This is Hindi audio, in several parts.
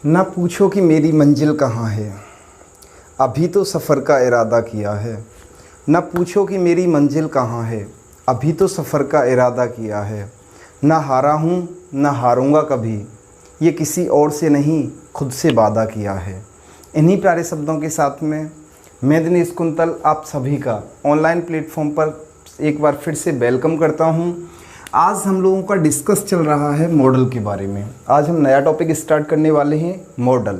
ना पूछो कि मेरी मंजिल कहाँ है, अभी तो सफ़र का इरादा किया है। ना पूछो कि मेरी मंजिल कहाँ है, अभी तो सफ़र का इरादा किया है। ना हारा हूँ ना हारूँगा कभी, ये किसी और से नहीं खुद से वादा किया है। इन्हीं प्यारे शब्दों के साथ में मैं दिनेश कुंतल आप सभी का ऑनलाइन प्लेटफॉर्म पर एक बार फिर से वेलकम करता हूँ। आज हम लोगों का डिस्कस चल रहा है मॉडल के बारे में। आज हम नया टॉपिक स्टार्ट करने वाले हैं, model.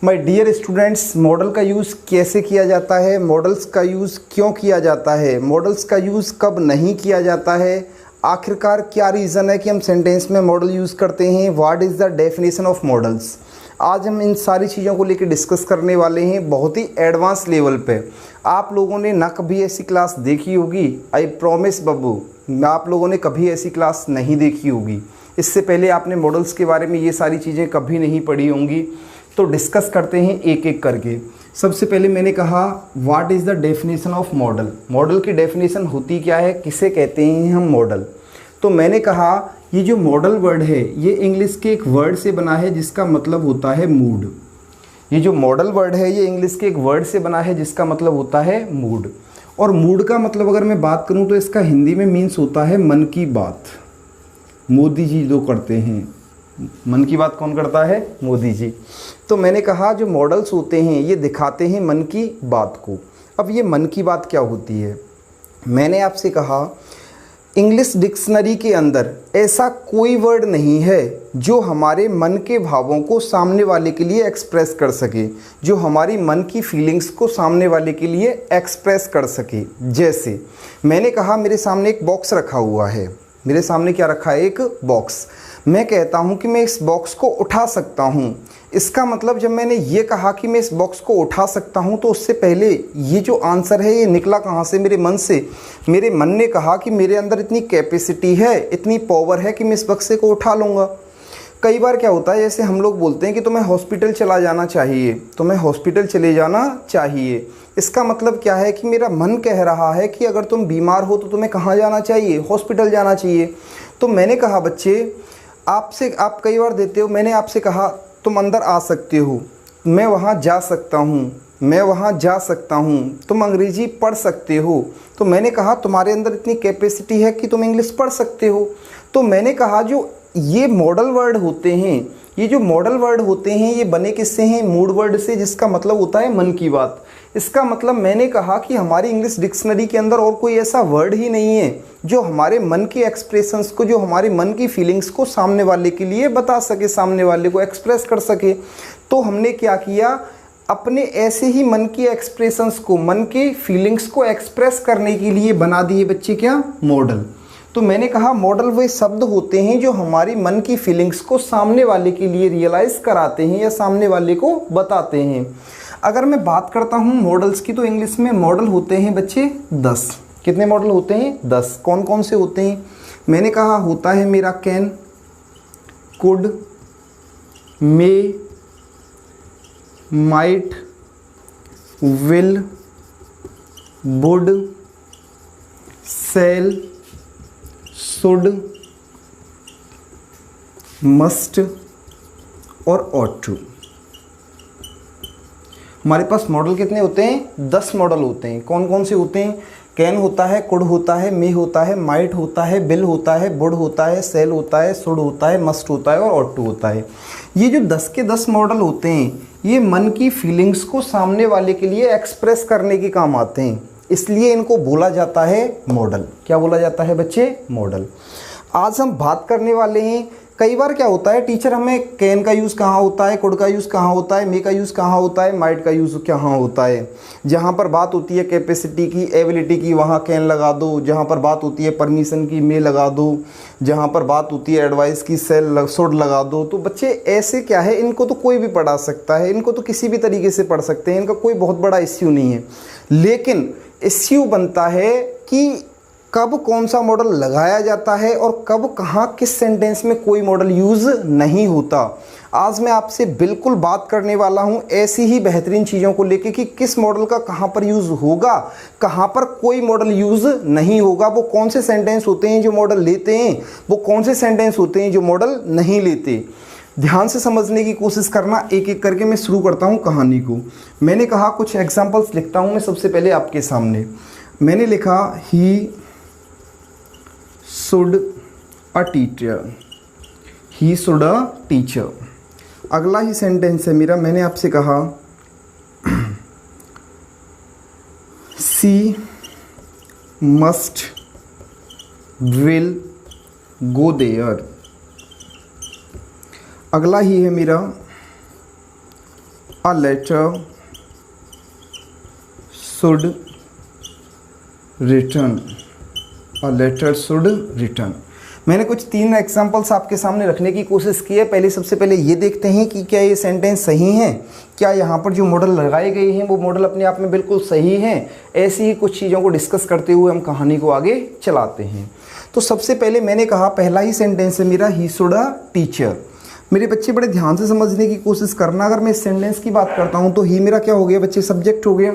My dear students, model का यूज़ कैसे किया जाता है, मॉडल्स का यूज़ क्यों किया जाता है, मॉडल्स का यूज़ कब नहीं किया जाता है, आखिरकार क्या रीज़न है कि हम सेंटेंस में मॉडल यूज़ करते हैं, what is the definition of models. आज हम इन सारी चीज़ों को लेकर डिस्कस करने वाले हैं बहुत ही एडवांस लेवल पे। आप लोगों ने ना कभी ऐसी क्लास देखी होगी, आई प्रॉमिस बब्बू, आप लोगों ने कभी ऐसी क्लास नहीं देखी होगी। इससे पहले आपने मॉडल्स के बारे में ये सारी चीज़ें कभी नहीं पढ़ी होंगी। तो डिस्कस करते हैं एक एक करके। सबसे पहले मैंने कहा what is the definition of model. Model की डेफिनेशन होती क्या है, किसे कहते हैं हम मॉडल। तो मैंने कहा ये जो मॉडल वर्ड है ये इंग्लिश के एक वर्ड से बना है जिसका मतलब होता है मूड। ये जो मॉडल वर्ड है ये इंग्लिश के एक वर्ड से बना है जिसका मतलब होता है मूड। और मूड का मतलब अगर मैं बात करूं तो इसका हिंदी में मीन्स होता है मन की बात। मोदी जी जो करते हैं, मन की बात कौन करता है, मोदी जी। तो मैंने कहा जो मॉडल्स होते हैं ये दिखाते हैं मन की बात को। अब ये मन की बात क्या होती है, मैंने आपसे कहा इंग्लिश डिक्शनरी के अंदर ऐसा कोई वर्ड नहीं है जो हमारे मन के भावों को सामने वाले के लिए एक्सप्रेस कर सके, जो हमारी मन की फीलिंग्स को सामने वाले के लिए एक्सप्रेस कर सके। जैसे मैंने कहा मेरे सामने एक बॉक्स रखा हुआ है, मेरे सामने क्या रखा है, एक बॉक्स। मैं कहता हूँ कि मैं इस बॉक्स को उठा सकता हूँ। इसका मतलब जब मैंने ये कहा कि मैं इस बॉक्स को उठा सकता हूँ तो उससे पहले ये जो आंसर है ये निकला कहाँ से, मेरे मन से। मेरे मन ने कहा कि मेरे अंदर इतनी कैपेसिटी है, इतनी पावर है कि मैं इस बक्से को उठा लूँगा। कई बार क्या होता है, जैसे हम लोग बोलते हैं कि तुम्हें हॉस्पिटल चला जाना चाहिए, तुम्हें हॉस्पिटल चले जाना चाहिए। इसका मतलब क्या है कि मेरा मन कह रहा है कि अगर तुम बीमार हो तो तुम्हें कहाँ जाना चाहिए, हॉस्पिटल जाना चाहिए। तो मैंने कहा बच्चे आपसे, आप कई बार देते हो, मैंने आपसे कहा तुम अंदर आ सकते हो, मैं वहाँ जा सकता हूँ, मैं वहाँ जा सकता हूँ। तुम अंग्रेज़ी पढ़ सकते हो, तो मैंने कहा तुम्हारे अंदर इतनी कैपेसिटी है कि तुम इंग्लिश पढ़ सकते हो। तो मैंने कहा जो ये मॉडल वर्ड होते हैं, ये जो मॉडल वर्ड होते हैं ये बने किससे हैं, मूड वर्ड से, जिसका मतलब होता है मन की बात। इसका मतलब मैंने कहा कि हमारी इंग्लिश डिक्शनरी के अंदर और कोई ऐसा वर्ड ही नहीं है जो हमारे मन के एक्सप्रेशंस को, जो हमारे मन की फीलिंग्स को सामने वाले के लिए बता सके, सामने वाले को एक्सप्रेस कर सके। तो हमने क्या किया, अपने ऐसे ही मन की एक्सप्रेशंस को, मन के फीलिंग्स को एक्सप्रेस करने के लिए बना दिए बच्चे क्या, मॉडल। तो मैंने कहा मॉडल वे शब्द होते हैं जो हमारी मन की फीलिंग्स को सामने वाले के लिए रियलाइज़ कराते हैं या सामने वाले को बताते हैं। अगर मैं बात करता हूँ मॉडल्स की तो इंग्लिश में मॉडल होते हैं बच्चे 10। कितने मॉडल होते हैं, 10। कौन कौन से होते हैं, मैंने कहा होता है मेरा can, could, may, might, will, would, shall, should, must और ऑट टू। हमारे पास मॉडल कितने होते हैं, 10 मॉडल होते हैं। कौन कौन से होते हैं, कैन होता है, कुड होता है, मे होता है, माइट होता है, बिल होता है, वुड होता है, सेल होता है, शुड होता है, मस्ट होता है और ऑट टू होता है। ये जो 10 के 10 मॉडल होते हैं ये मन की फीलिंग्स को सामने वाले के लिए एक्सप्रेस करने के काम आते हैं, इसलिए इनको बोला जाता है मॉडल। क्या बोला जाता है बच्चे, मॉडल। आज हम बात करने वाले हैं, कई बार क्या होता है टीचर हमें कैन का यूज़ कहाँ होता है, कुड का यूज़ कहाँ होता है, मे का यूज़ कहाँ होता है, माइट का यूज़ कहाँ होता है। जहाँ पर बात होती है कैपेसिटी की, एबिलिटी की, वहाँ कैन लगा दो। जहाँ पर बात होती है परमिशन की, मे लगा दो। जहाँ पर बात होती है एडवाइस की, सेल, शुड लगा दो। तो बच्चे ऐसे क्या है, इनको तो कोई भी पढ़ा सकता है, इनको तो किसी भी तरीके से पढ़ सकते हैं, इनका कोई बहुत बड़ा इश्यू नहीं है। लेकिन इश्यू बनता है कि कब कौन सा मॉडल लगाया जाता है और कब कहाँ किस सेंटेंस में कोई मॉडल यूज़ नहीं होता। आज मैं आपसे बिल्कुल बात करने वाला हूँ ऐसी ही बेहतरीन चीज़ों को लेके कि किस मॉडल का कहाँ पर यूज़ होगा, कहाँ पर कोई मॉडल यूज़ नहीं होगा। वो कौन से सेंटेंस होते हैं जो मॉडल लेते हैं, वो कौन से सेंटेंस होते हैं जो मॉडल नहीं लेते। ध्यान से समझने की कोशिश करना, एक एक करके मैं शुरू करता हूँ कहानी को। मैंने कहा कुछ एग्जाम्पल्स लिखता हूँ मैं सबसे पहले आपके सामने। मैंने लिखा he should a teacher, he should a teacher. अगला ही सेंटेंस है मेरा, मैंने आपसे कहा she must will go there. अगला ही है मेरा a letter should return, a letter should return. मैंने कुछ 3 एग्जांपल्स आपके सामने रखने की कोशिश की है। पहले सबसे पहले ये देखते हैं कि क्या ये सेंटेंस सही हैं, क्या यहाँ पर जो मॉडल लगाए गए हैं वो मॉडल अपने आप में बिल्कुल सही हैं। ऐसी ही कुछ चीज़ों को डिस्कस करते हुए हम कहानी को आगे चलाते हैं। तो सबसे पहले मैंने कहा पहला ही सेंटेंस है मेरा ही शुड अ टीचर। मेरे बच्चे बड़े ध्यान से समझने की कोशिश करना। अगर मैं इस सेंटेंस की बात करता हूँ तो ही मेरा क्या हो गया बच्चे, सब्जेक्ट हो गया।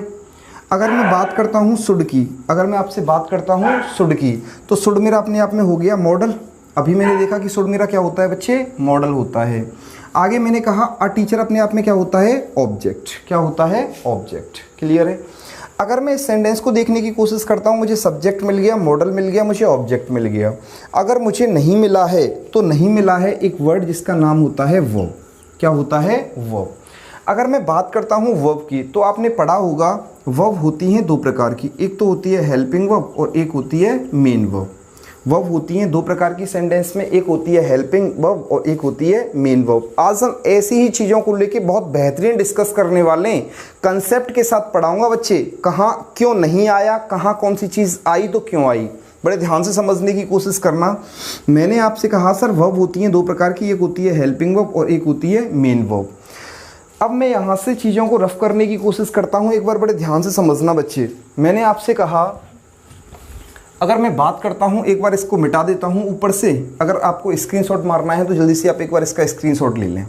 अगर मैं बात करता हूँ शुड की, अगर मैं आपसे बात करता हूँ शुड की, तो शुड मेरा अपने आप में हो गया मॉडल। अभी मैंने देखा कि शुड मेरा क्या होता है बच्चे, मॉडल होता है। आगे मैंने कहा अ टीचर अपने आप में क्या होता है, ऑब्जेक्ट। क्या होता है, ऑब्जेक्ट। क्लियर है। अगर मैं इस सेंटेंस को देखने की कोशिश करता हूँ, मुझे सब्जेक्ट मिल गया, मॉडल मिल गया, मुझे ऑब्जेक्ट मिल गया। अगर मुझे नहीं मिला है तो नहीं मिला है एक वर्ड जिसका नाम होता है वर्ब। क्या होता है, वर्ब। अगर मैं बात करता हूँ वर्ब की, तो आपने पढ़ा होगा वर्ब होती हैं 2 प्रकार की, एक तो होती है हेल्पिंग वर्ब और एक होती है मेन वर्ब। वर्ब होती हैं 2 प्रकार की सेंटेंस में, एक होती है हेल्पिंग वर्ब और एक होती है मेन वर्ब। आज हम ऐसी ही चीज़ों को लेके बहुत बेहतरीन डिस्कस करने वाले हैं। कंसेप्ट के साथ पढ़ाऊंगा बच्चे, कहाँ क्यों नहीं आया, कहाँ कौन सी चीज़ आई तो क्यों आई, बड़े ध्यान से समझने की कोशिश करना। मैंने आपसे कहा सर वर्ब होती हैं 2 प्रकार की, एक होती है हेल्पिंग वर्ब और एक होती है मेन वर्ब। अब मैं यहाँ से चीज़ों को रफ करने की कोशिश करता हूँ, एक बार बड़े ध्यान से समझना बच्चे। मैंने आपसे कहा अगर मैं बात करता हूँ, एक बार इसको मिटा देता हूँ ऊपर से। अगर आपको स्क्रीनशॉट मारना है तो जल्दी से आप एक बार इसका स्क्रीनशॉट ले लें।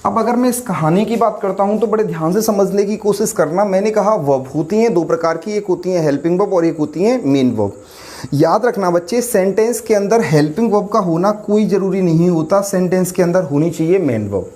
अब अगर मैं इस कहानी की बात करता हूँ तो बड़े ध्यान से समझने की कोशिश करना। मैंने कहा वर्ब होती हैं 2 प्रकार की, एक होती है हेल्पिंग वर्ब और एक होती है मेन वर्ब। याद रखना बच्चे, सेंटेंस के अंदर हेल्पिंग वर्ब का होना कोई ज़रूरी नहीं होता, सेंटेंस के अंदर होनी चाहिए मेन वर्ब।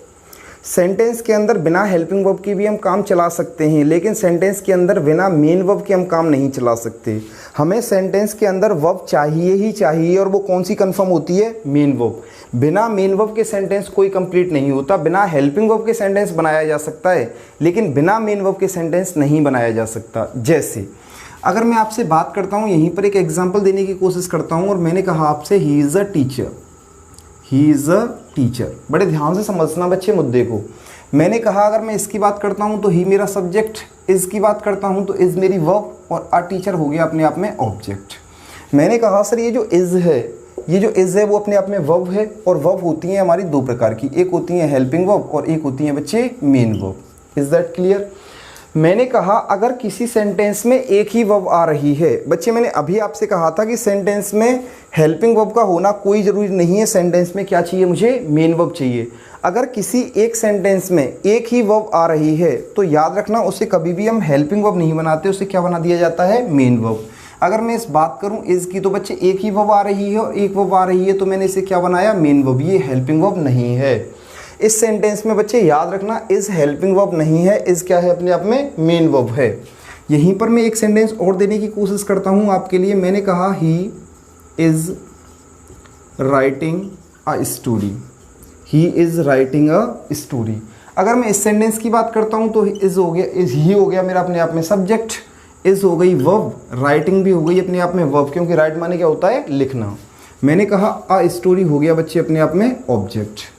सेंटेंस के अंदर बिना हेल्पिंग वर्ब के भी हम काम चला सकते हैं, लेकिन सेंटेंस के अंदर बिना मेन वर्ब के हम काम नहीं चला सकते। हमें सेंटेंस के अंदर वर्ब चाहिए ही चाहिए, और वो कौन सी कंफर्म होती है, मेन वर्ब। बिना मेन वर्ब के सेंटेंस कोई कंप्लीट नहीं होता। बिना हेल्पिंग वर्ब के सेंटेंस बनाया जा सकता है, लेकिन बिना मेन वर्ब के सेंटेंस नहीं बनाया जा सकता। जैसे अगर मैं आपसे बात करता हूँ, यहीं पर एक एग्जाम्पल देने की कोशिश करता हूँ, और मैंने कहा आपसे he is a teacher, he is a teacher. बड़े ध्यान से समझना बच्चे मुद्दे को। मैंने कहा अगर मैं इसकी बात करता हूँ तो ही मेरा सब्जेक्ट, इज़ की बात करता हूँ तो इज़ मेरी वर्ब, और अ टीचर हो गया अपने आप में ऑब्जेक्ट। मैंने कहा सर ये जो इज़ है, ये जो इज़ है वो अपने आप में वर्ब है, और वर्ब होती हैं हमारी 2 प्रकार की, एक होती है हेल्पिंग वर्ब और एक होती है बच्चे main verb. Is that clear. मैंने कहा अगर किसी सेंटेंस में एक ही वर्ब आ रही है, बच्चे मैंने अभी आपसे कहा था कि सेंटेंस में हेल्पिंग वर्ब का होना कोई ज़रूरी नहीं है, सेंटेंस में क्या चाहिए, मुझे मेन वर्ब चाहिए। अगर किसी एक सेंटेंस में एक ही वर्ब आ रही है तो याद रखना उसे कभी भी हम हेल्पिंग वर्ब नहीं बनाते, उसे क्या बना दिया जाता है, मेन वर्ब। अगर मैं इस बात करूं इज़ की, तो बच्चे एक ही वर्ब आ रही है और एक वर्ब आ रही है, तो मैंने इसे क्या बनाया, मेन वर्ब। ये हेल्पिंग वर्ब नहीं है। इस सेंटेंस में बच्चे याद रखना इज़ हेल्पिंग वर्ब नहीं है, इज़ क्या है, अपने आप में मेन वर्ब है। यहीं पर मैं एक सेंटेंस और देने की कोशिश करता हूँ आपके लिए। मैंने कहा he is writing a story, he is writing a story. अगर मैं इस सेंटेंस की बात करता हूँ तो इज़ हो गया, इज़ ही हो गया मेरा अपने आप में सब्जेक्ट, इज़ हो गई वर्ब, राइटिंग भी हो गई अपने आप में वर्ब, क्योंकि राइट माने क्या होता है, लिखना। मैंने कहा अ स्टोरी हो गया बच्चे अपने आप में ऑब्जेक्ट।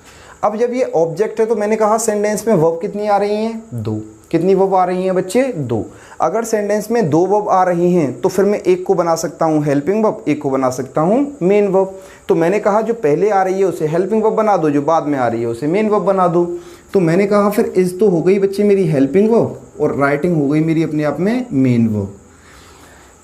अब जब ये ऑब्जेक्ट है तो मैंने कहा सेंटेंस में वर्ब कितनी आ रही हैं, 2। कितनी वर्ब आ रही हैं बच्चे, 2। अगर सेंटेंस में 2 वर्ब आ रही हैं तो फिर मैं एक को बना सकता हूँ हेल्पिंग वर्ब, एक को बना सकता हूँ मेन वर्ब। तो मैंने कहा जो पहले आ रही है उसे हेल्पिंग वर्ब बना दो, जो बाद में आ रही है उसे मेन वर्ब बना दो। तो मैंने कहा फिर इज़ तो हो गई बच्चे मेरी हेल्पिंग वर्ब, और राइटिंग हो गई मेरी अपने आप में मेन वर्ब।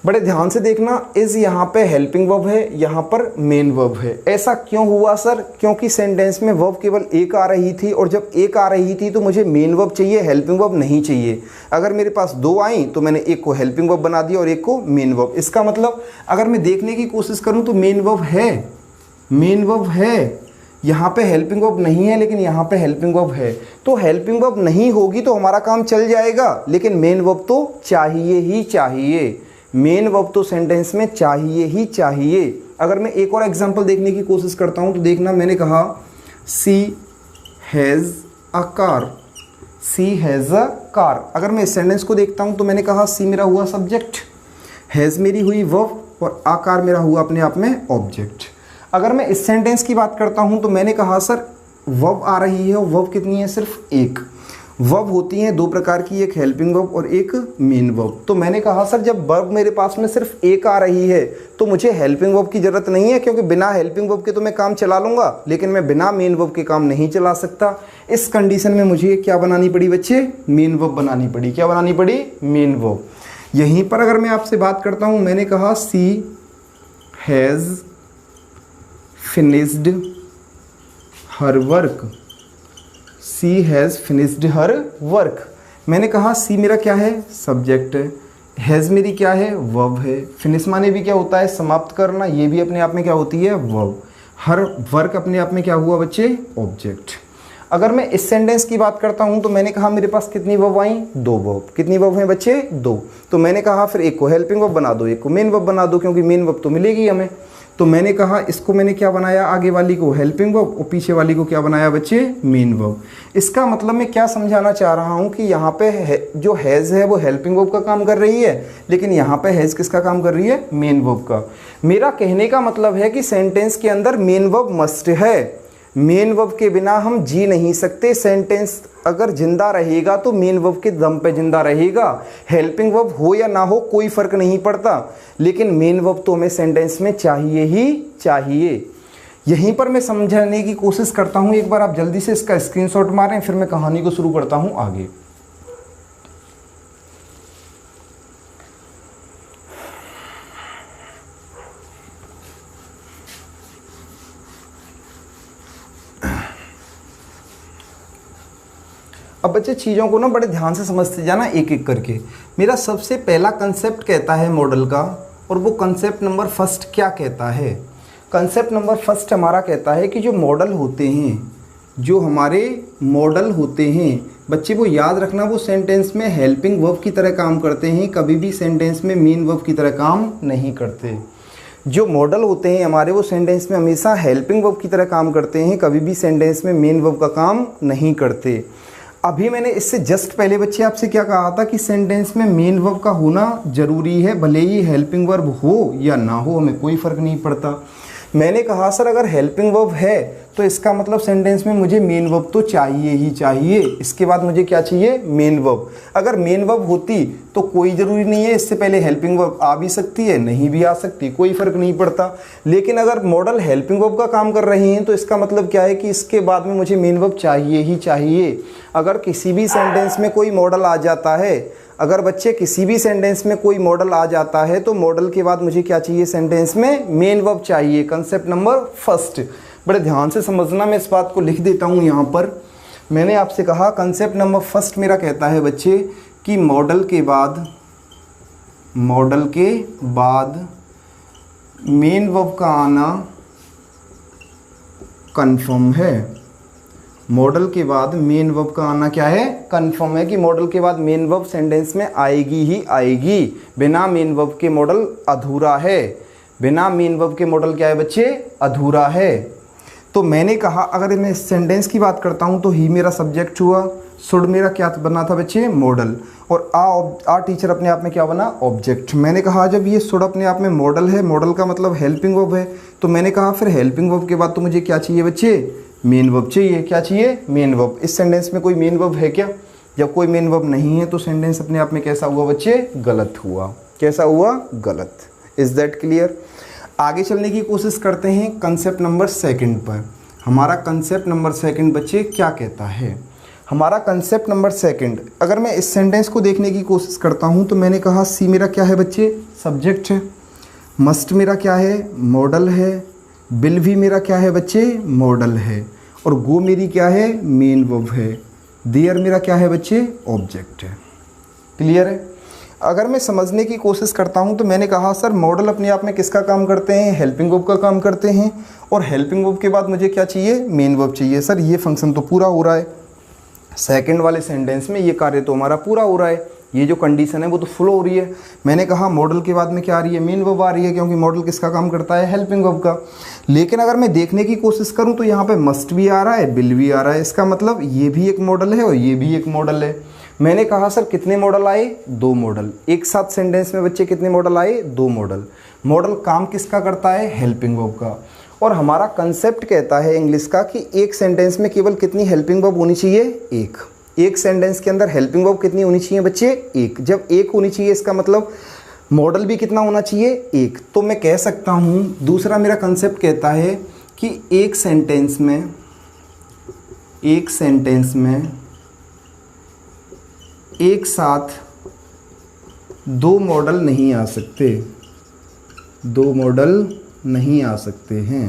बड़े ध्यान से देखना, इज यहाँ पे हेल्पिंग वर्ब है, यहाँ पर मेन वर्ब है। ऐसा क्यों हुआ सर? क्योंकि सेंटेंस में वर्ब केवल एक आ रही थी, और जब एक आ रही थी तो मुझे मेन वर्ब चाहिए, हेल्पिंग वर्ब नहीं चाहिए। अगर मेरे पास दो आई तो मैंने एक को हेल्पिंग वर्ब बना दिया और एक को मेन वर्ब। इसका मतलब अगर मैं देखने की कोशिश करूँ तो मेन वर्ब है, मेन वर्ब है, यहाँ पे हेल्पिंग वर्ब नहीं है, लेकिन यहाँ पे हेल्पिंग वर्ब है। तो हेल्पिंग वर्ब नहीं होगी तो हमारा काम चल जाएगा, लेकिन मेन वर्ब तो चाहिए ही चाहिए, मेन वर्ब तो सेंटेंस में चाहिए ही चाहिए। अगर मैं एक और एग्जांपल देखने की कोशिश करता हूँ तो देखना, मैंने कहा she has a car, she has a car. अगर मैं इस सेंटेंस को देखता हूँ तो मैंने कहा सी मेरा हुआ सब्जेक्ट, हैज़ मेरी हुई वर्ब और आ कार मेरा हुआ अपने आप में ऑब्जेक्ट। अगर मैं इस सेंटेंस की बात करता हूँ तो मैंने कहा सर वर्ब आ रही है, और वर्ब कितनी है? सिर्फ एक। वर्ब होती हैं दो प्रकार की, एक हेल्पिंग वर्ब और एक मेन वर्ब। तो मैंने कहा सर जब वर्ब मेरे पास में सिर्फ एक आ रही है तो मुझे हेल्पिंग वर्ब की ज़रूरत नहीं है, क्योंकि बिना हेल्पिंग वर्ब के तो मैं काम चला लूँगा, लेकिन मैं बिना मेन वर्ब के काम नहीं चला सकता। इस कंडीशन में मुझे क्या बनानी पड़ी बच्चे? मेन वर्ब बनानी पड़ी। क्या बनानी पड़ी? Main verb. यहीं पर अगर मैं आपसे बात करता हूँ, मैंने कहा she has finished her work, she has finished her work. मैंने कहा सी मेरा क्या है? सब्जेक्ट है, हैज़ मेरी क्या है? वर्ब है। फिनिश माने भी क्या होता है? समाप्त करना, ये भी अपने आप में क्या होती है? वर्ब। हर वर्क अपने आप में क्या हुआ बच्चे? ऑब्जेक्ट। अगर मैं इस सेंटेंस की बात करता हूँ तो मैंने कहा मेरे पास कितनी वर्ब आई? दो वर्ब। कितनी वर्ब हैं बच्चे? दो। तो मैंने कहा फिर एक को हेल्पिंग वर्ब बना दो, एक को मेन वर्ब बना दो, क्योंकि मेन वर्ब तो मिलेगी हमें। तो मैंने कहा इसको मैंने क्या बनाया? आगे वाली को हेल्पिंग वर्ब और पीछे वाली को क्या बनाया बच्चे? Main verb. इसका मतलब मैं क्या समझाना चाह रहा हूँ कि यहाँ पे जो हैज़ है वो हेल्पिंग वर्ब का काम कर रही है, लेकिन यहाँ पे हैज़ किसका काम कर रही है? मेन वर्ब का। मेरा कहने का मतलब है कि सेंटेंस के अंदर मेन वर्ब मस्ट है, मेन वर्ब के बिना हम जी नहीं सकते। सेंटेंस अगर जिंदा रहेगा तो मेन वर्ब के दम पे जिंदा रहेगा। हेल्पिंग वर्ब हो या ना हो कोई फर्क नहीं पड़ता, लेकिन मेन वर्ब तो हमें सेंटेंस में चाहिए ही चाहिए। यहीं पर मैं समझाने की कोशिश करता हूँ, एक बार आप जल्दी से इसका स्क्रीनशॉट मारें, फिर मैं कहानी को शुरू करता हूँ आगे। अब बच्चे चीज़ों को ना बड़े ध्यान से समझते जाना एक एक करके। मेरा सबसे पहला कंसेप्ट कहता है मॉडल का, और वो कंसेप्ट नंबर फर्स्ट क्या कहता है? कंसेप्ट नंबर फर्स्ट हमारा कहता है कि जो मॉडल होते हैं, जो हमारे मॉडल होते हैं बच्चे, वो याद रखना वो सेंटेंस में हेल्पिंग वर्ब की तरह काम करते हैं, कभी भी सेंटेंस में मेन वर्ब की तरह काम नहीं करते। जो मॉडल होते हैं हमारे वो सेंटेंस में हमेशा हेल्पिंग वर्ब की तरह काम करते हैं, कभी भी सेंटेंस में मेन वर्ब का काम नहीं करते। अभी मैंने इससे जस्ट पहले बच्चे आपसे क्या कहा था कि सेंटेंस में मेन वर्ब का होना ज़रूरी है, भले ही हेल्पिंग वर्ब हो या ना हो, हमें कोई फ़र्क नहीं पड़ता। मैंने कहा सर अगर हेल्पिंग वर्ब है तो इसका मतलब सेंटेंस में मुझे मेन वर्ब तो चाहिए ही चाहिए। इसके बाद मुझे क्या चाहिए? Main verb. अगर मेन वर्ब होती तो कोई ज़रूरी नहीं है, इससे पहले हेल्पिंग वर्ब आ भी सकती है, नहीं भी आ सकती, कोई फ़र्क नहीं पड़ता। लेकिन अगर मॉडल हेल्पिंग वर्ब का काम कर रही हैं तो इसका मतलब क्या है कि इसके बाद में मुझे मेन वर्ब चाहिए ही चाहिए। अगर किसी भी सेंटेंस में कोई मॉडल आ जाता है, अगर बच्चे किसी भी सेंटेंस में कोई मॉडल आ जाता है तो मॉडल के बाद मुझे क्या चाहिए? सेंटेंस में मेन वर्ब चाहिए। कंसेप्ट नंबर फर्स्ट, बड़े ध्यान से समझना, मैं इस बात को लिख देता हूँ यहाँ पर। मैंने आपसे कहा कंसेप्ट नंबर फर्स्ट मेरा कहता है बच्चे कि मॉडल के बाद मेन वर्ब का आना कन्फर्म है। मॉडल के बाद मेन वर्ब का आना क्या है? कन्फर्म है कि मॉडल के बाद मेन वर्ब सेंटेंस में आएगी ही आएगी। बिना मेन वर्ब के मॉडल अधूरा है। बिना मेन वर्ब के मॉडल क्या है बच्चे? अधूरा है। तो मैंने कहा अगर मैं सेंटेंस की बात करता हूँ तो ही मेरा सब्जेक्ट हुआ, शुड मेरा क्या बना था बच्चे? मॉडल, और आ टीचर अपने आप में क्या बना? ऑब्जेक्ट। मैंने कहा जब ये शुड अपने आप में मॉडल है, मॉडल का मतलब हेल्पिंग वर्ब है, तो मैंने कहा फिर हेल्पिंग वर्ब के बाद तो मुझे क्या चाहिए बच्चे? मेन वर्ब चाहिए। क्या चाहिए? Main verb. इस सेंटेंस में कोई मेन वर्ब है क्या? जब कोई मेन वर्ब नहीं है तो सेंटेंस अपने आप में कैसा हुआ बच्चे? गलत हुआ। कैसा हुआ? गलत। Is that clear? आगे चलने की कोशिश करते हैं कंसेप्ट नंबर सेकंड पर। हमारा कंसेप्ट नंबर सेकंड बच्चे क्या कहता है? हमारा कंसेप्ट नंबर सेकंड, अगर मैं इस सेंटेंस को देखने की कोशिश करता हूँ तो मैंने कहा सी मेरा क्या है बच्चे, सब्जेक्ट है, मस्ट मेरा क्या है, मॉडल है, विल भी मेरा क्या है बच्चे, मॉडल है, और गो मेरी क्या है, मेन वर्ब है, देयर मेरा क्या है बच्चे, ऑब्जेक्ट है। क्लियर है। अगर मैं समझने की कोशिश करता हूं तो मैंने कहा सर मॉडल अपने आप में किसका काम करते हैं, हेल्पिंग वर्ब का काम करते हैं, और हेल्पिंग वर्ब के बाद मुझे क्या चाहिए, मेन वर्ब चाहिए। सर ये फंक्शन तो पूरा हो रहा है, सेकंड वाले सेंटेंस में ये कार्य तो हमारा पूरा हो रहा है, ये जो कंडीशन है वो तो फुल हो रही है। मैंने कहा मॉडल के बाद में क्या आ रही है, मेन वर्ब आ रही है, क्योंकि मॉडल किसका काम करता है, हेल्पिंग वर्ब का। लेकिन अगर मैं देखने की कोशिश करूं तो यहाँ पे मस्ट भी आ रहा है, विल भी आ रहा है, इसका मतलब ये भी एक मॉडल है और ये भी एक मॉडल है। मैंने कहा सर कितने मॉडल आए, 2 मॉडल। एक साथ सेंटेंस में बच्चे कितने मॉडल आए, 2 मॉडल। मॉडल काम किसका करता है, हेल्पिंग वर्ब का। और हमारा कंसेप्ट कहता है इंग्लिश का कि एक सेंटेंस में केवल कितनी हेल्पिंग वर्ब होनी चाहिए, एक सेंटेंस के अंदर हेल्पिंग वर्ब कितनी होनी चाहिए बच्चे, एक। जब एक होनी चाहिए इसका मतलब मॉडल भी कितना होना चाहिए, एक। तो मैं कह सकता हूँ, दूसरा मेरा कंसेप्ट कहता है कि एक सेंटेंस में एक साथ 2 मॉडल नहीं आ सकते, 2 मॉडल नहीं आ सकते हैं।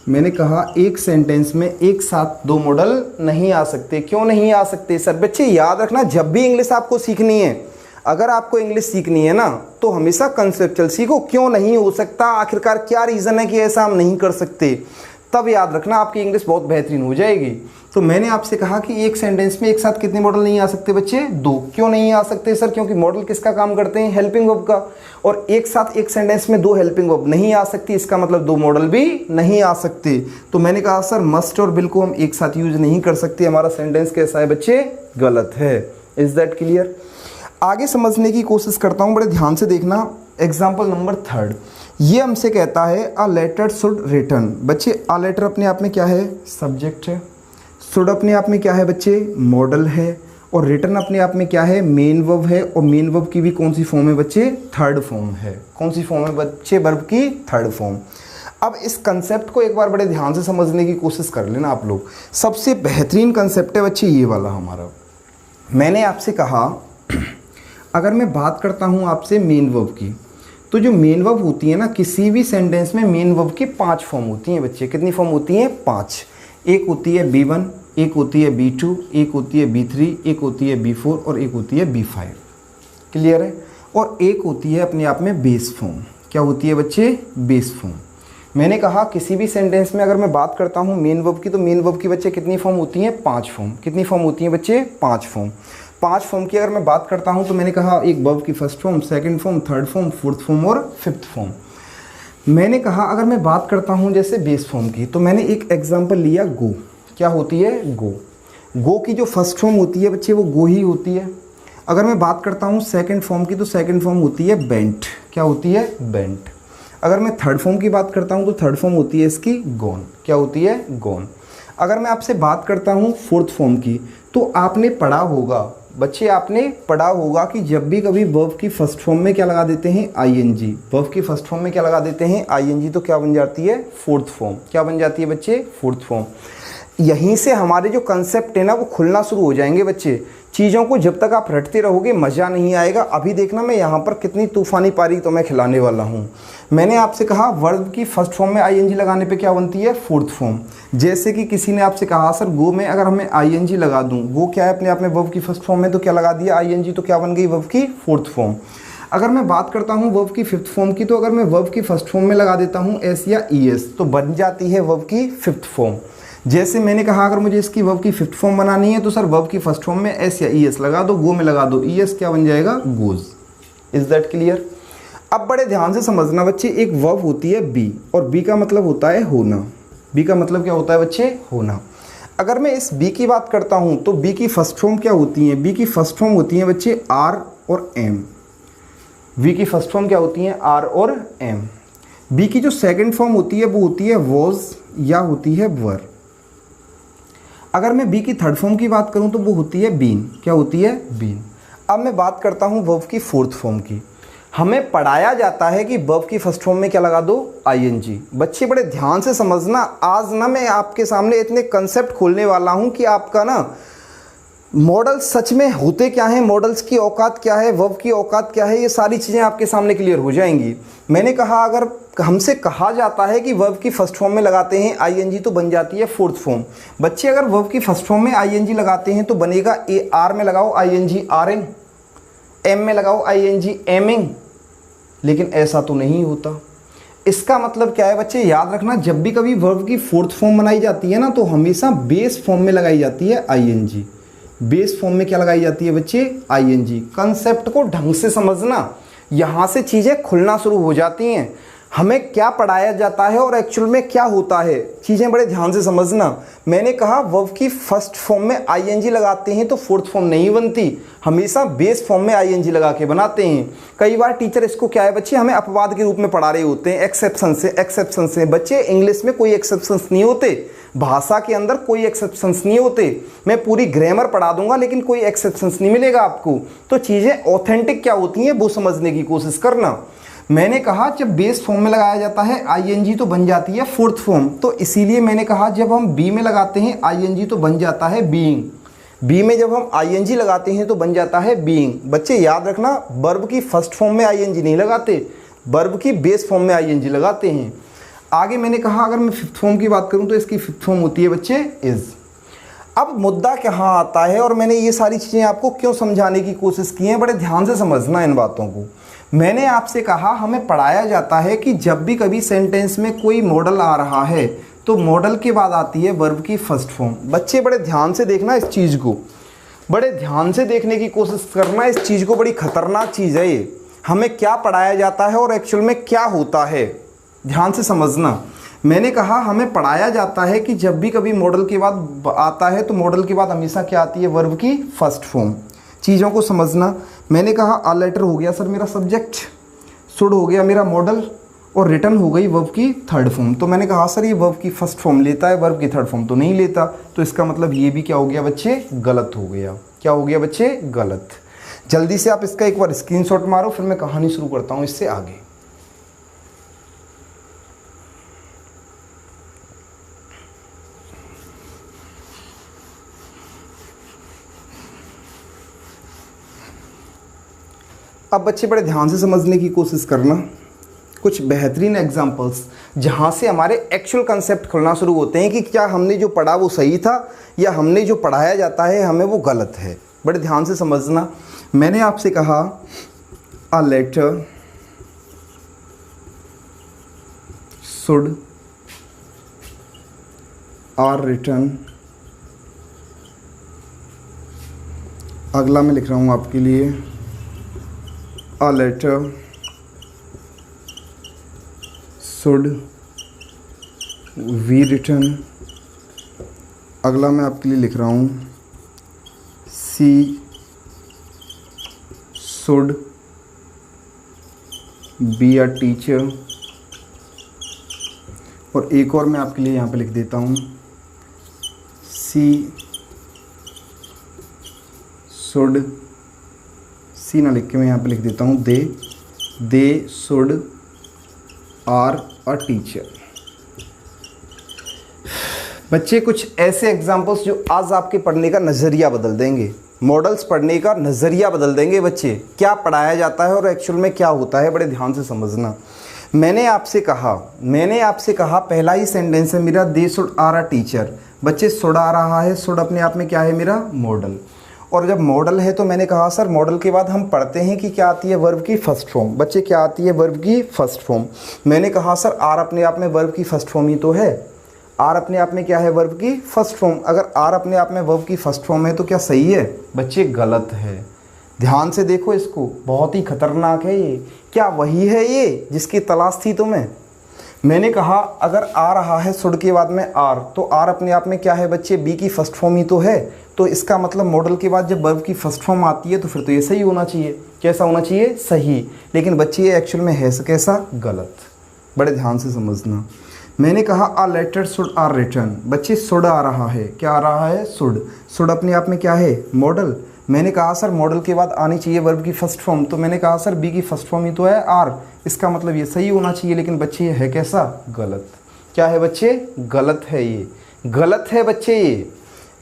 मैंने कहा एक सेंटेंस में एक साथ 2 मॉडल नहीं आ सकते। क्यों नहीं आ सकते सर? बच्चे याद रखना, जब भी इंग्लिश आपको सीखनी है, अगर आपको इंग्लिश सीखनी है ना, तो हमेशा कंसेप्चुअल सीखो। क्यों नहीं हो सकता, आखिरकार क्या रीज़न है कि ऐसा हम नहीं कर सकते, तब याद रखना आपकी इंग्लिश बहुत बेहतरीन हो जाएगी। तो मैंने आपसे कहा कि एक सेंटेंस में एक साथ कितने मॉडल नहीं आ सकते बच्चे, 2। क्यों नहीं आ सकते सर? क्योंकि मॉडल किसका काम करते हैं, हेल्पिंग वर्ब का। और एक साथ एक सेंटेंस में 2 हेल्पिंग वर्ब नहीं आ सकती, इसका मतलब 2 मॉडल भी नहीं आ सकते। तो मैंने कहा सर मस्ट और विल को हम एक साथ यूज नहीं कर सकते, हमारा सेंटेंस कैसा है बच्चे, गलत है। Is that clear? आगे समझने की कोशिश करता हूँ, बड़े ध्यान से देखना। एग्जाम्पल नंबर 3, ये हमसे कहता है अ लेटर शुड रिटर्न। बच्चे अ लेटर अपने आप में क्या है, सब्जेक्ट है, शुड अपने आप में क्या है बच्चे, मॉडल है, और रिटर्न अपने आप में क्या है, मेन वर्ब है। और मेन वर्ब की भी कौन सी फॉर्म है बच्चे, थर्ड फॉर्म है। कौन सी फॉर्म है बच्चे, वर्ब की थर्ड फॉर्म। अब इस कंसेप्ट को एक बार बड़े ध्यान से समझने की कोशिश कर लेना आप लोग। सबसे बेहतरीन कंसेप्ट है बच्चे ये वाला हमारा। मैंने आपसे कहा अगर मैं बात करता हूँ आपसे मेन वर्ब की, तो जो मेन वर्ब होती है ना, किसी भी सेंटेंस में मेन वर्ब की 5 फॉर्म होती हैं बच्चे। कितनी फॉर्म होती हैं, 5। एक होती है B1, एक होती है B2, एक होती है B3, एक होती है B4 और एक होती है B5। क्लियर है? और एक होती है अपने आप में बेस फॉर्म। क्या होती है बच्चे, बेस फॉर्म। मैंने कहा किसी भी सेंटेंस में अगर मैं बात करता हूँ मेन वर्ब की, तो मेन वर्ब की बच्चे कितनी फॉर्म होती हैं, 5 फॉर्म। कितनी फॉर्म होती हैं बच्चे, 5 फॉर्म। 5 फॉर्म की अगर मैं बात करता हूँ तो मैंने कहा एक वर्ब की first form, second form, third form, fourth form और फिफ्थ फॉर्म। मैंने कहा अगर मैं बात करता हूँ जैसे बेस फॉर्म की, तो मैंने एक एग्जांपल लिया गो। क्या होती है, गो। गो की जो फर्स्ट फॉर्म होती है बच्चे वो गो ही होती है। अगर मैं बात करता हूँ सेकंड फॉर्म की, तो सेकंड फॉर्म होती है बेंट। क्या होती है, बेंट। अगर मैं थर्ड फॉर्म की बात करता हूँ तो थर्ड फॉर्म होती है इसकी गॉन। क्या होती है, गॉन। अगर मैं आपसे बात करता हूँ फोर्थ फॉर्म की, तो आपने पढ़ा होगा बच्चे, आपने पढ़ा होगा कि जब भी कभी वर्ब की फर्स्ट फॉर्म में क्या लगा देते हैं, आईएनजी। वर्ब की फर्स्ट फॉर्म में क्या लगा देते हैं, आईएनजी, तो क्या बन जाती है, फोर्थ फॉर्म। क्या बन जाती है बच्चे, फोर्थ फॉर्म। यहीं से हमारे जो कंसेप्ट है ना वो खुलना शुरू हो जाएंगे बच्चे। चीज़ों को जब तक आप रटते रहोगे मज़ा नहीं आएगा। अभी देखना मैं यहाँ पर कितनी तूफ़ानी पारी तो मैं खिलाने वाला हूँ। मैंने आपसे कहा वर्ब की फर्स्ट फॉर्म में आईएनजी लगाने पे क्या बनती है, फोर्थ फॉर्म। जैसे कि किसी ने आपसे कहा सर गो में अगर हमें आईएनजी लगा दूँ, गो क्या है अपने आप में वर्ब की फर्स्ट फॉर्म में, तो क्या लगा दिया आईएनजी, तो क्या बन गई वर्ब की फोर्थ फॉर्म। अगर मैं बात करता हूँ वर्ब की फिफ्थ फॉर्म की, तो अगर मैं वर्ब की फर्स्ट फॉर्म में लगा देता हूँ एस या ईएस, तो बन जाती है वर्ब की फिफ्थ फॉर्म। जैसे मैंने कहा अगर मुझे इसकी वर्ब की फिफ्थ फॉर्म बनानी है, तो सर वर्ब की फर्स्ट फॉर्म में एस या ईएस लगा दो, गो में लगा दो ईएस, क्या बन जाएगा, गोज। Is that clear? अब बड़े ध्यान से समझना बच्चे, एक वर्ब होती है बी, और बी का मतलब होता है होना। बी का मतलब क्या होता है बच्चे, होना। अगर मैं इस बी की बात करता हूँ तो बी की फर्स्ट फॉर्म क्या होती है, बी की फर्स्ट फॉर्म होती है बच्चे आर और एम। बी की फर्स्ट फॉर्म क्या होती है, आर और एम। बी की जो सेकंड फॉर्म होती है वो होती है वॉज या होती है वर। अगर मैं बी की थर्ड फॉर्म की बात करूं तो वो होती है बीन। क्या होती है, बीन। अब मैं बात करता हूं वर्ब की फोर्थ फॉर्म की। हमें पढ़ाया जाता है कि वर्ब की फर्स्ट फॉर्म में क्या लगा दो, आईएनजी। बच्चे बड़े ध्यान से समझना, आज ना मैं आपके सामने इतने कंसेप्ट खोलने वाला हूं कि आपका ना मॉडल सच में होते क्या हैं, मॉडल्स की औकात क्या है, वर्ब की औकात क्या है, ये सारी चीज़ें आपके सामने क्लियर हो जाएंगी। मैंने कहा अगर हमसे कहा जाता है कि वर्ब की फर्स्ट फॉर्म में लगाते हैं आईएनजी तो बन जाती है फोर्थ फॉर्म। बच्चे अगर वर्ब की फर्स्ट फॉर्म में आईएनजी लगाते हैं तो बनेगा ए आर में लगाओ आईएनजी आरिंग, एम में लगाओ आईएनजी एमिंग, लेकिन ऐसा तो नहीं होता। इसका मतलब क्या है बच्चे, याद रखना जब भी कभी वर्ब की फोर्थ फॉर्म बनाई जाती है ना तो हमेशा बेस फॉर्म में लगाई जाती है आईएनजी। बेस फॉर्म में क्या लगाई जाती है बच्चे, आईएनजी। कंसेप्ट को ढंग से समझना, यहाँ से चीज़ें खुलना शुरू हो जाती हैं। हमें क्या पढ़ाया जाता है और एक्चुअल में क्या होता है, चीज़ें बड़े ध्यान से समझना। मैंने कहा वर्ब की फर्स्ट फॉर्म में आईएनजी लगाते हैं तो फोर्थ फॉर्म नहीं बनती, हमेशा बेस फॉर्म में आईएनजी लगा के बनाते हैं। कई बार टीचर इसको क्या है बच्चे, हमें अपवाद के रूप में पढ़ा रहे होते हैं, एक्सेप्शन से। बच्चे इंग्लिश में कोई एक्सेप्शंस नहीं होते, भाषा के अंदर कोई एक्सेप्शंस नहीं होते। मैं पूरी ग्रामर पढ़ा दूंगा लेकिन कोई एक्सेप्शंस नहीं मिलेगा आपको। तो चीज़ें ऑथेंटिक क्या होती हैं वो समझने की कोशिश करना। मैंने कहा जब बेस फॉर्म में लगाया जाता है आईएनजी तो बन जाती है फोर्थ फॉर्म, तो इसीलिए मैंने कहा जब हम बी में लगाते हैं आईएनजी तो बन जाता है बीइंग। बी में जब हम आईएनजी लगाते हैं तो बन जाता है बीइंग। बच्चे याद रखना वर्ब की फर्स्ट फॉर्म में आईएनजी नहीं लगाते, वर्ब की बेस फॉर्म में आईएनजी लगाते हैं। आगे मैंने कहा अगर मैं फिफ्थ फॉर्म की बात करूं तो इसकी फिफ्थ फॉर्म होती है बच्चे इज। अब मुद्दा कहाँ आता है और मैंने ये सारी चीज़ें आपको क्यों समझाने की कोशिश की है, बड़े ध्यान से समझना इन बातों को। मैंने आपसे कहा हमें पढ़ाया जाता है कि जब भी कभी सेंटेंस में कोई मॉडल आ रहा है तो मॉडल के बाद आती है वर्ब की फर्स्ट फॉर्म। बच्चे बड़े ध्यान से देखना इस चीज़ को, बड़े ध्यान से देखने की कोशिश करना इस चीज़ को, बड़ी खतरनाक चीज़ है ये। हमें क्या पढ़ाया जाता है और एक्चुअल में क्या होता है, ध्यान से समझना। मैंने कहा हमें पढ़ाया जाता है कि जब भी कभी मॉडल के बाद आता है तो मॉडल के बाद हमेशा क्या आती है, वर्ब की फर्स्ट फॉर्म। चीज़ों को समझना। मैंने कहा आ लेटर हो गया सर मेरा सब्जेक्ट, शुड हो गया मेरा मॉडल, और रिटर्न हो गई वर्ब की थर्ड फॉर्म। तो मैंने कहा सर ये वर्ब की फर्स्ट फॉर्म लेता है, वर्ब की थर्ड फॉर्म तो नहीं लेता। तो इसका मतलब ये भी क्या हो गया बच्चे, गलत हो गया। क्या हो गया बच्चे, गलत। जल्दी से आप इसका एक बार स्क्रीनशॉट मारो, फिर मैं कहानी शुरू करता हूँ इससे आगे। अब बच्चे बड़े ध्यान से समझने की कोशिश करना, कुछ बेहतरीन एग्जांपल्स जहाँ से हमारे एक्चुअल कंसेप्ट खुलना शुरू होते हैं कि क्या हमने जो पढ़ा वो सही था या हमने जो पढ़ाया जाता है हमें वो गलत है। बड़े ध्यान से समझना। मैंने आपसे कहा a letter should are return, अगला मैं लिख रहा हूँ आपके लिए a letter should be written, अगला मैं आपके लिए लिख रहा हूँ she should be a teacher, और एक और मैं आपके लिए यहाँ पे लिख देता हूँ she should, सी ना लिख के मैं यहाँ पे लिख देता हूँ they should are a teacher. बच्चे कुछ ऐसे एग्जाम्पल्स जो आज आपके पढ़ने का नज़रिया बदल देंगे, मॉडल्स पढ़ने का नज़रिया बदल देंगे। बच्चे क्या पढ़ाया जाता है और एक्चुअल में क्या होता है, बड़े ध्यान से समझना। मैंने आपसे कहा पहला ही सेंटेंस है मेरा they should are a teacher. बच्चे शुड आ रहा है, शुड अपने आप में क्या है मेरा मॉडल, और जब मॉडल है तो मैंने कहा सर मॉडल के बाद हम पढ़ते हैं कि क्या आती है, वर्ब की फर्स्ट फॉर्म। बच्चे क्या आती है, वर्ब की फर्स्ट फॉर्म। मैंने कहा सर आर अपने आप में वर्ब की फर्स्ट फॉर्म ही तो है, आर अपने आप में क्या है, वर्ब की फर्स्ट फॉर्म। अगर आर अपने आप में वर्ब की फर्स्ट फॉर्म है तो क्या सही है, बच्चे गलत है। ध्यान से देखो इसको, बहुत ही खतरनाक है ये। क्या वही है ये जिसकी तलाश थी तुम्हें? मैंने कहा अगर आ रहा है शुड के बाद में आर, तो आर अपने आप में क्या है बच्चे, बी की फर्स्ट फॉर्म ही तो है। तो इसका मतलब मॉडल के बाद जब वर्ब की फर्स्ट फॉर्म आती है तो फिर तो ये सही होना चाहिए। कैसा होना चाहिए, सही। लेकिन बच्चे ये एक्चुअल में है कैसा, गलत। बड़े ध्यान से समझना। मैंने कहा a letter should are return. बच्चे शुड आ रहा है, क्या आ रहा है, शुड। शुड अपने आप में क्या है, मॉडल। मैंने कहा सर मॉडल के बाद आनी चाहिए वर्ब की फर्स्ट फॉर्म, तो मैंने कहा सर बी की फर्स्ट फॉर्म ही तो है आर, इसका मतलब ये सही होना चाहिए। लेकिन बच्चे ये है कैसा? गलत। क्या है बच्चे? गलत है, ये गलत है बच्चे। ये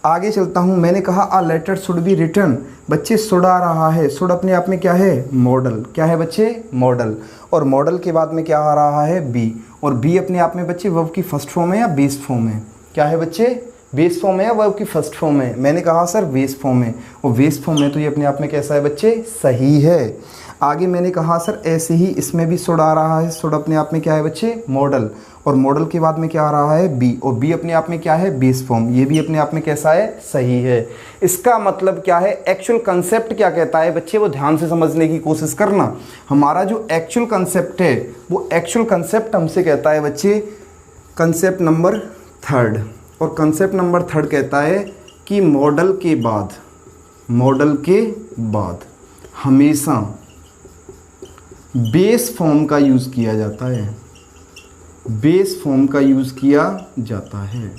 आगे चलता हूँ। मैंने कहा a letter should be written, बच्चे शुड आ रहा है, शुड अपने आप में क्या है? मॉडल। क्या है बच्चे? मॉडल। और मॉडल के बाद में क्या आ रहा है? बी। और बी अपने आप में बच्चे वर्ब की फर्स्ट फॉर्म है या बेस फॉर्म है? क्या है बच्चे? बेस फॉर्म है या वर्ब की फर्स्ट फॉर्म है? मैंने कहा सर बेस फॉर्म है, और बेस फॉर्म है तो ये अपने आप में कैसा है बच्चे? सही है। आगे मैंने कहा सर ऐसे ही इसमें भी शुड आ रहा है, शुड अपने आप में क्या है बच्चे? मॉडल। और मॉडल के बाद में क्या आ रहा है? बी। और बी अपने आप में क्या है? Base form. ये भी अपने आप में कैसा है? सही है। इसका मतलब क्या है? एक्चुअल कंसेप्ट क्या कहता है बच्चे, वो ध्यान से समझने की कोशिश करना। हमारा जो एक्चुअल कंसेप्ट है, वो एक्चुअल कंसेप्ट हमसे कहता है बच्चे कंसेप्ट नंबर 3। और कंसेप्ट नंबर 3 कहता है कि मॉडल के बाद हमेशा बेस फॉर्म का यूज़ किया जाता है, बेस फॉर्म का यूज़ किया जाता है।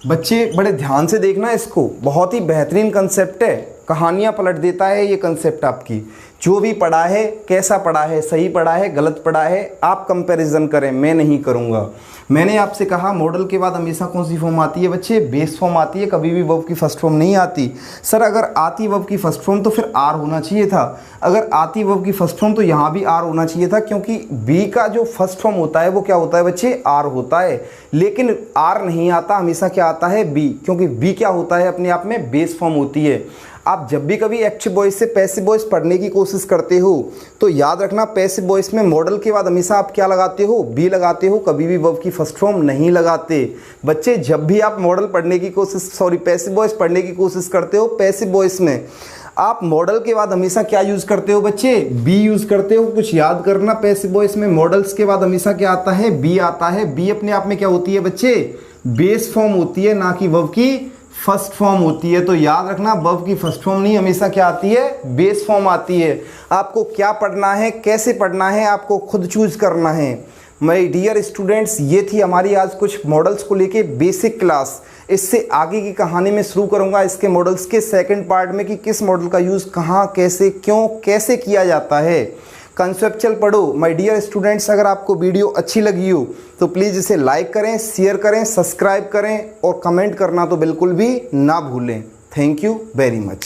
बच्चे बड़े ध्यान से देखना इसको, बहुत ही बेहतरीन कंसेप्ट है, कहानियाँ पलट देता है ये कंसेप्ट आपकी। जो भी पढ़ा है, कैसा पढ़ा है, सही पढ़ा है, गलत पढ़ा है, आप कंपैरिजन करें, मैं नहीं करूँगा। मैंने आपसे कहा मॉडल के बाद हमेशा कौन सी फॉर्म आती है बच्चे? बेस फॉर्म आती है, कभी भी वर्ब की फर्स्ट फॉर्म नहीं आती। सर अगर आती वर्ब की फर्स्ट फॉर्म तो फिर आर होना चाहिए था, अगर आती वर्ब की फर्स्ट फॉर्म तो यहाँ भी आर होना चाहिए था, क्योंकि बी का जो फर्स्ट फॉर्म होता है वो क्या होता है बच्चे? आर होता है। लेकिन आर नहीं आता, हमेशा क्या आता है? बी, क्योंकि बी क्या होता है? अपने आप में बेस फॉर्म होती है। आप जब भी कभी एक्टिव वॉइस से पैसिव वॉइस पढ़ने की कोशिश करते हो तो याद रखना पैसिव वॉइस में मॉडल के बाद हमेशा आप क्या लगाते हो? बी लगाते हो, कभी भी वर्ब की फर्स्ट फॉर्म नहीं लगाते। बच्चे जब भी आप मॉडल पढ़ने की कोशिश पैसिव वॉइस पढ़ने की कोशिश करते हो, पैसिव वॉइस में आप मॉडल के बाद हमेशा क्या यूज़ करते हो बच्चे? बी यूज़ करते हो। कुछ याद करना, पैसिव वॉइस में मॉडल्स के बाद हमेशा क्या आता है? बी आता है। बी अपने आप में क्या होती है बच्चे? बेस फॉर्म होती है, ना कि वर्ब की फर्स्ट फॉर्म होती है। तो याद रखना वर्ब की फर्स्ट फॉर्म नहीं, हमेशा क्या आती है? बेस फॉर्म आती है। आपको क्या पढ़ना है, कैसे पढ़ना है, आपको खुद चूज करना है। माय डियर स्टूडेंट्स, ये थी हमारी आज कुछ मॉडल्स को लेके बेसिक क्लास। इससे आगे की कहानी में शुरू करूंगा इसके मॉडल्स के सेकंड पार्ट में कि किस मॉडल का यूज़ कहाँ, कैसे, क्यों, कैसे किया जाता है। कंसेप्चुअल पढ़ो माय डियर स्टूडेंट्स। अगर आपको वीडियो अच्छी लगी हो तो प्लीज़ इसे लाइक करें, शेयर करें, सब्सक्राइब करें और कमेंट करना तो बिल्कुल भी ना भूलें। Thank you very much.